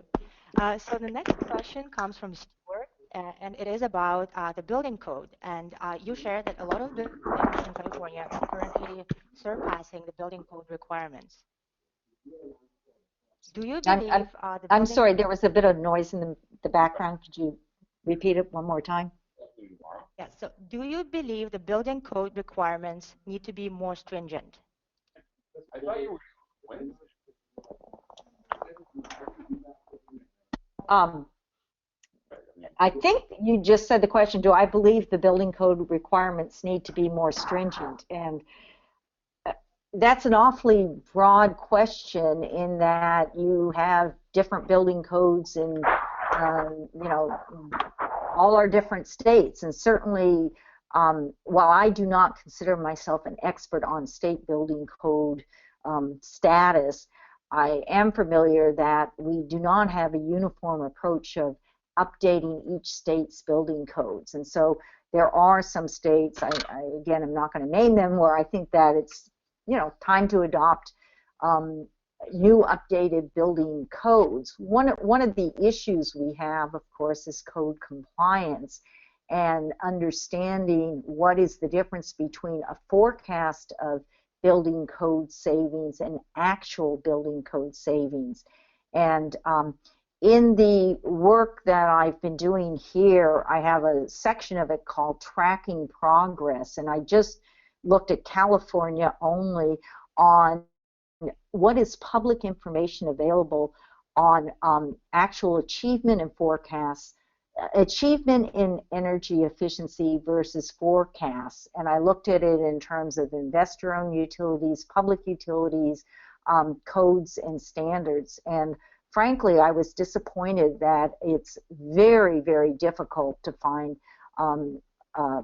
So the next question comes from Stuart, and it is about the building code. And you shared that a lot of buildings in California are currently surpassing the building code requirements. Do you believe I'm sorry, there was a bit of noise in the background. Could you repeat it one more time? Yes, so do you believe the building code requirements need to be more stringent? I think you just said the question, do I believe the building code requirements need to be more stringent? And that's an awfully broad question in that you have different building codes in, you know, all our different states. And certainly, while I do not consider myself an expert on state building code status, I am familiar that we do not have a uniform approach of updating each state's building codes. And so there are some states, again, I'm not going to name them, where I think that it's, you know, time to adopt new updated building codes. One of the issues we have, of course, is code compliance and understanding what is the difference between a forecast of building code savings and actual building code savings. And in the work that I've been doing here, I have a section of it called Tracking Progress, and I just looked at California only on what is public information available on actual achievement and forecasts, achievement in energy efficiency versus forecasts. And I looked at it in terms of investor-owned utilities, public utilities, codes and standards. And frankly, I was disappointed that it's very, very difficult to find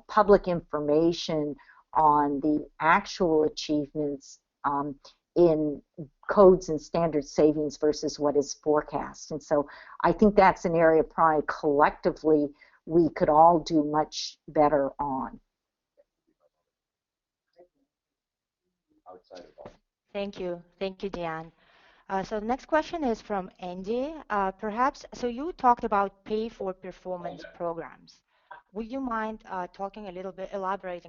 public information on the actual achievements in codes and standard savings versus what is forecast. And so I think that's an area probably collectively we could all do much better on. Thank you, Deanne. So the next question is from Andy. So you talked about pay for performance programs. Would you mind elaborating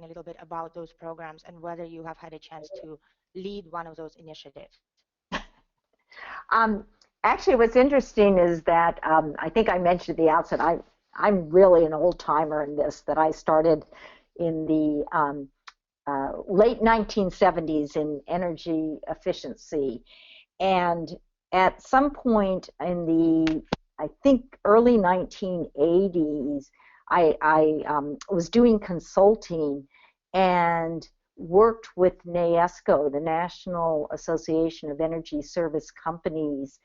a little bit about those programs and whether you have had a chance to lead one of those initiatives? Actually, what's interesting is that I think I mentioned at the outset, I'm really an old timer in this, that I started in the late 1970s in energy efficiency. And at some point in the, I think, early 1980s, I was doing consulting and worked with NAESCO, the National Association of Energy Service Companies,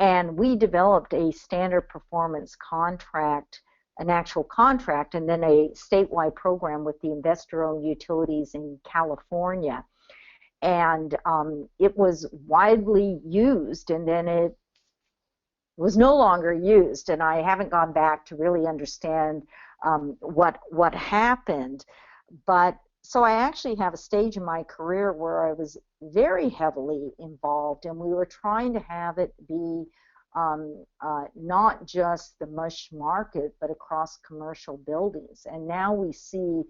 and we developed a standard performance contract, an actual contract, and then a statewide program with the investor-owned utilities in California. And it was widely used, and then it was no longer used, and I haven't gone back to really understand what happened. But so I actually have a stage in my career where I was very heavily involved, and we were trying to have it be not just the mush market, but across commercial buildings. And now we see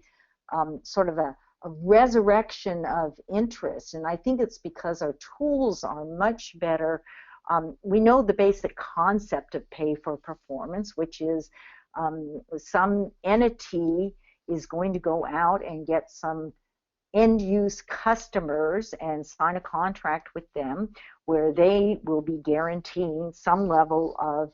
sort of a resurrection of interest. And I think it's because our tools are much better. We know the basic concept of pay for performance, which is some entity is going to go out and get some end-use customers and sign a contract with them where they will be guaranteeing some level of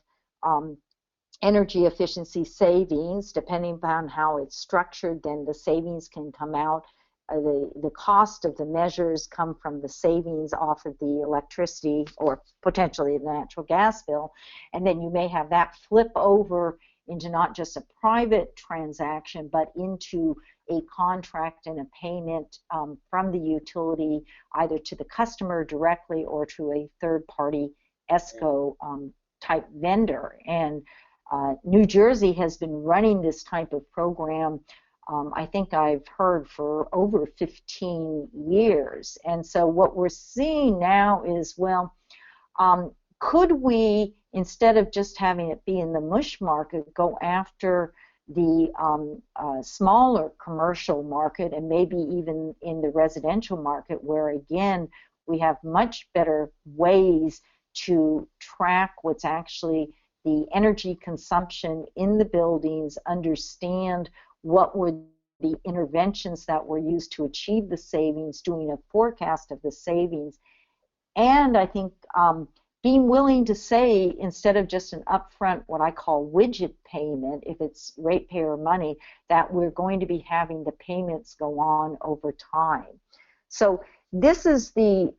energy efficiency savings. Depending upon how it's structured, then the savings can come out. The cost of the measures come from the savings off of the electricity or potentially the natural gas bill. And then you may have that flip over into not just a private transaction, but into a contract and a payment from the utility, either to the customer directly or to a third-party ESCO type vendor. And New Jersey has been running this type of program, I think I've heard, for over 15 years. And so what we're seeing now is, well, could we, instead of just having it be in the mush market, go after the smaller commercial market and maybe even in the residential market, where again we have much better ways to track what's actually the energy consumption in the buildings, understand what were the interventions that were used to achieve the savings, doing a forecast of the savings, and I think being willing to say, instead of just an upfront, what I call widget payment, if it's ratepayer money, that we're going to be having the payments go on over time. So this is the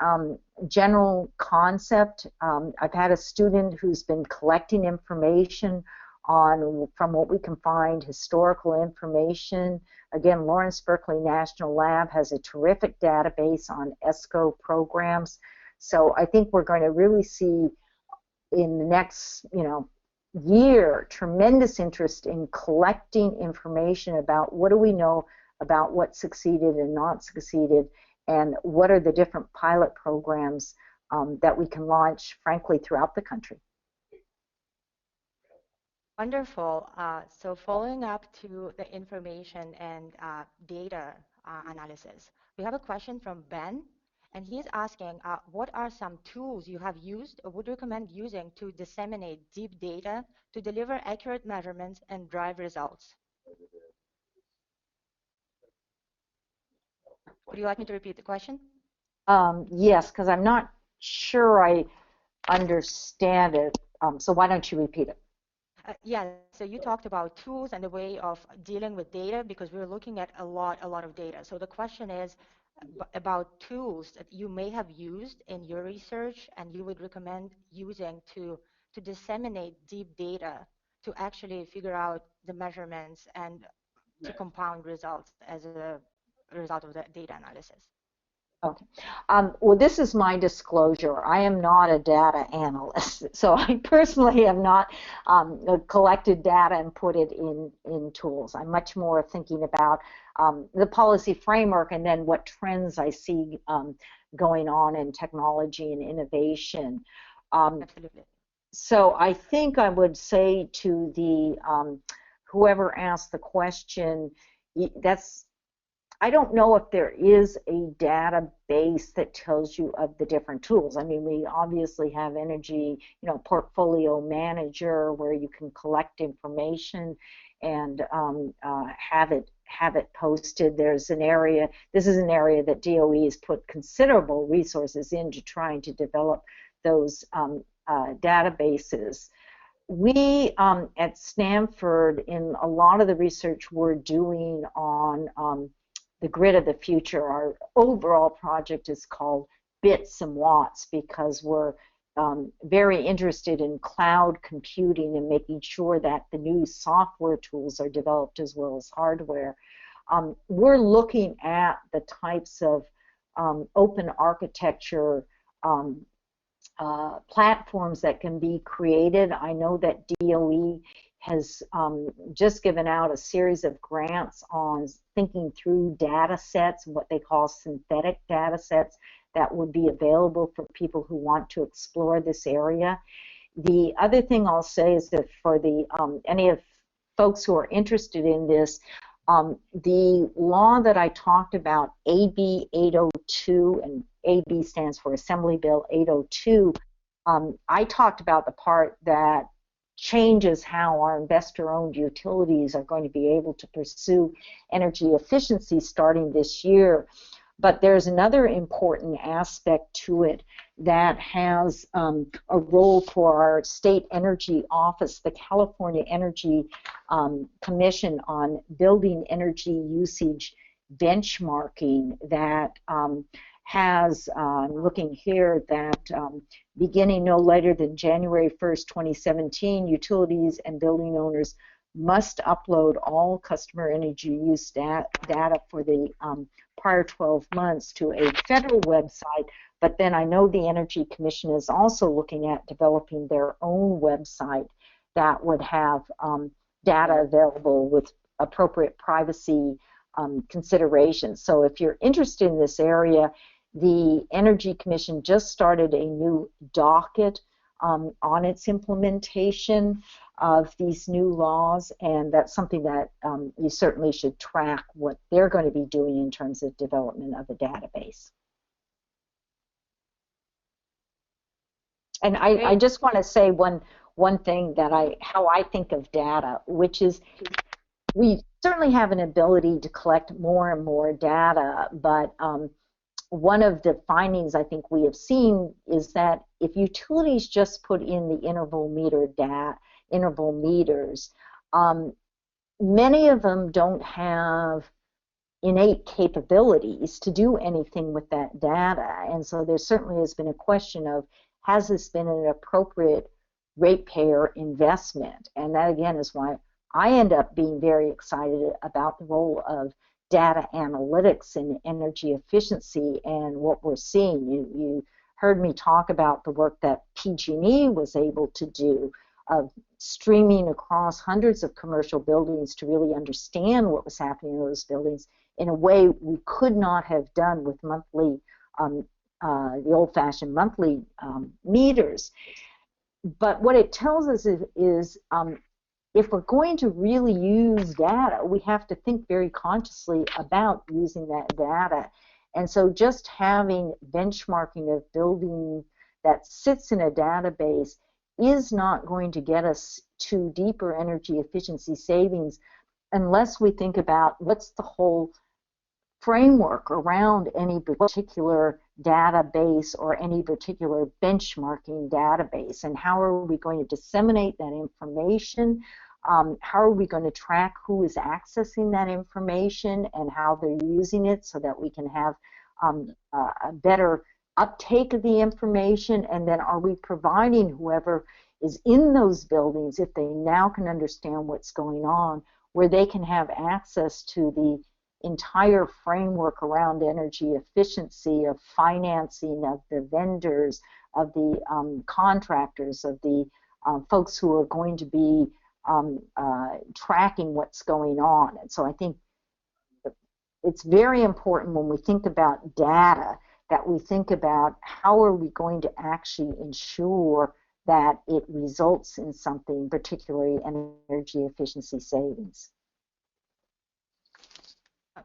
general concept. I've had a student who's been collecting information on, from what we can find, historical information. Again, Lawrence Berkeley National Lab has a terrific database on ESCO programs. So I think we're going to really see in the next, year, tremendous interest in collecting information about what do we know about what succeeded and not succeeded, and what are the different pilot programs that we can launch, frankly, throughout the country. Wonderful. So following up to the information and data analysis, we have a question from Ben. And he's asking, what are some tools you have used or would recommend using to disseminate deep data to deliver accurate measurements and drive results? Would you like me to repeat the question? Yes, because I'm not sure I understand it. So why don't you repeat it? Yeah, so you talked about tools and the way of dealing with data, because we're looking at a lot of data. So the question is about tools that you may have used in your research and you would recommend using to disseminate deep data to actually figure out the measurements and to compound results as a result of the data analysis. Okay. Well, this is my disclosure. I am not a data analyst, so I personally have not collected data and put it in tools. I'm much more thinking about the policy framework and then what trends I see going on in technology and innovation. Absolutely. So I think I would say to the whoever asked the question, I don't know if there is a database that tells you of the different tools. I mean, we obviously have energy, portfolio manager, where you can collect information and have it posted. There's an area. This is an area that DOE has put considerable resources into trying to develop those databases. We at Stanford, in a lot of the research we're doing on the grid of the future, our overall project is called Bits and Watts, because we're very interested in cloud computing and making sure that the new software tools are developed as well as hardware. We're looking at the types of open architecture platforms that can be created. I know that DOE has just given out a series of grants on thinking through data sets, what they call synthetic data sets, that would be available for people who want to explore this area. The other thing I'll say is that for the any of folks who are interested in this, the law that I talked about, AB 802, and AB stands for Assembly Bill 802, I talked about the part that changes how our investor-owned utilities are going to be able to pursue energy efficiency starting this year. But there's another important aspect to it that has a role for our state energy office, the California Energy Commission, on building energy usage benchmarking that has, looking here, that beginning no later than January 1st, 2017, utilities and building owners must upload all customer energy use data for the prior 12 months to a federal website. But then I know the Energy Commission is also looking at developing their own website that would have data available with appropriate privacy considerations. So if you're interested in this area, the Energy Commission just started a new docket on its implementation of these new laws, and that's something that you certainly should track what they're going to be doing in terms of development of a database. And I just want to say one thing that how I think of data, which is we certainly have an ability to collect more and more data, but one of the findings I think we have seen is that if utilities just put in the interval meters, many of them don't have innate capabilities to do anything with that data. And so there certainly has been a question of, has this been an appropriate ratepayer investment? And that again is why I end up being very excited about the role of data analytics in energy efficiency and what we're seeing. You heard me talk about the work that PG&E was able to do of streaming across hundreds of commercial buildings to really understand what was happening in those buildings in a way we could not have done with monthly, the old-fashioned monthly meters. But what it tells us is if we're going to really use data, we have to think very consciously about using that data. And so just having benchmarking of building that sits in a database is not going to get us to deeper energy efficiency savings unless we think about what's the whole framework around any particular database or any particular benchmarking database, and how are we going to disseminate that information, how are we going to track who is accessing that information and how they're using it so that we can have a better uptake of the information, and then are we providing whoever is in those buildings, if they now can understand what's going on, where they can have access to the entire framework around energy efficiency, of financing, of the vendors, of the contractors, of the folks who are going to be tracking what's going on. And so I think it's very important when we think about data that we think about how are we going to actually ensure that it results in something, particularly energy efficiency savings.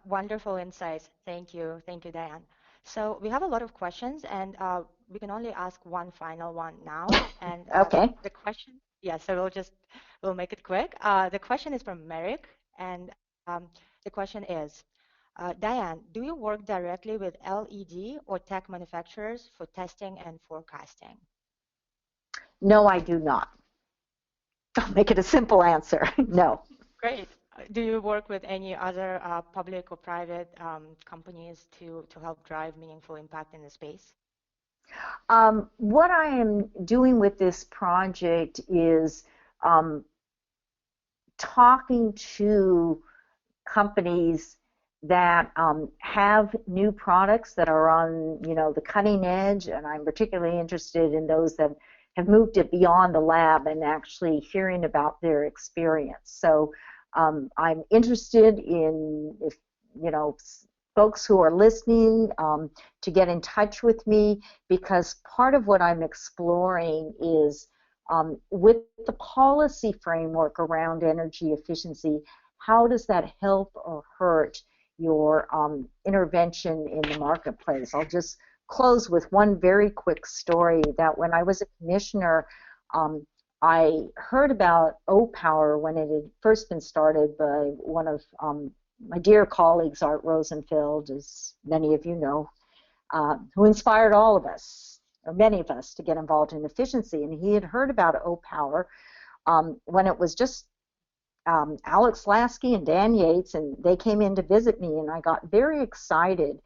Wonderful insights. Thank you, Diane. So we have a lot of questions, and we can only ask one final one now. And okay. The question, yeah, so we'll make it quick. The question is from Merrick, and the question is, Diane, do you work directly with LED or tech manufacturers for testing and forecasting? No, I do not. I'll make it a simple answer. No. Great. Do you work with any other public or private companies to help drive meaningful impact in the space? What I am doing with this project is talking to companies that have new products that are on, the cutting edge, and I'm particularly interested in those that have moved it beyond the lab and actually hearing about their experience. So I'm interested in, if folks who are listening to get in touch with me, because part of what I'm exploring is with the policy framework around energy efficiency, how does that help or hurt your intervention in the marketplace? I'll just close with one very quick story that when I was a commissioner, um, I heard about O-Power when it had first been started by one of my dear colleagues, Art Rosenfeld, as many of you know, who inspired all of us, or many of us, to get involved in efficiency. And he had heard about O-Power when it was just Alex Lasky and Dan Yates, and they came in to visit me, and I got very excited.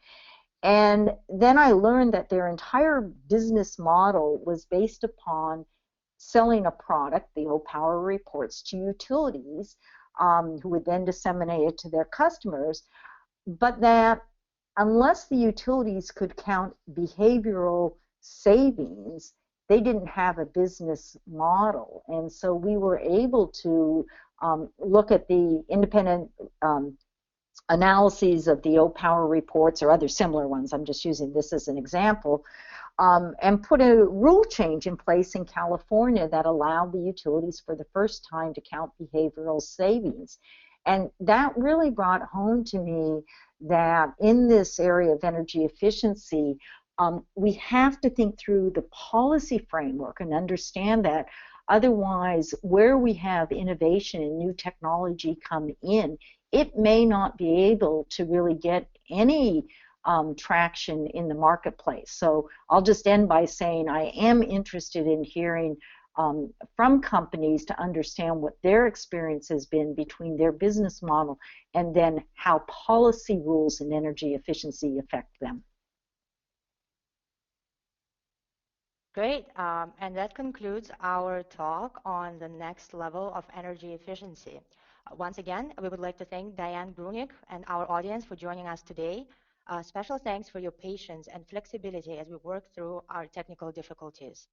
And then I learned that their entire business model was based upon selling a product, the O-Power reports, to utilities, who would then disseminate it to their customers, but that unless the utilities could count behavioral savings, they didn't have a business model. And so we were able to look at the independent analyses of the O-Power reports or other similar ones. I'm just using this as an example, and put a rule change in place in California that allowed the utilities for the first time to count behavioral savings. And that really brought home to me that in this area of energy efficiency, we have to think through the policy framework and understand that. Otherwise, where we have innovation and new technology come in, it may not be able to really get any traction in the marketplace. So I'll just end by saying I am interested in hearing from companies to understand what their experience has been between their business model and then how policy rules in energy efficiency affect them. Great. And that concludes our talk on the next level of energy efficiency. Once again, we would like to thank Diane Grunick and our audience for joining us today. Special thanks for your patience and flexibility as we work through our technical difficulties.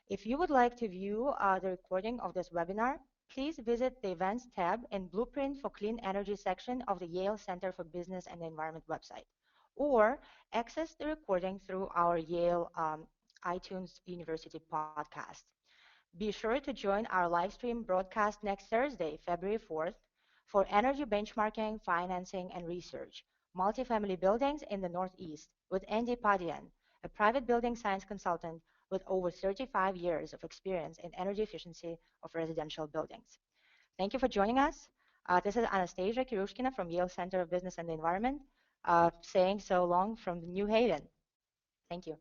If you would like to view the recording of this webinar, please visit the Events tab in Blueprint for Clean Energy section of the Yale Center for Business and the Environment website, or access the recording through our Yale iTunes University podcast. Be sure to join our live stream broadcast next Thursday, February 4th, for energy benchmarking, financing, and research, multifamily buildings in the Northeast, with Andy Padian, a private building science consultant with over 35 years of experience in energy efficiency of residential buildings. Thank you for joining us. This is Anastasia Kirushkina from Yale Center of Business and the Environment, saying so long from New Haven. Thank you.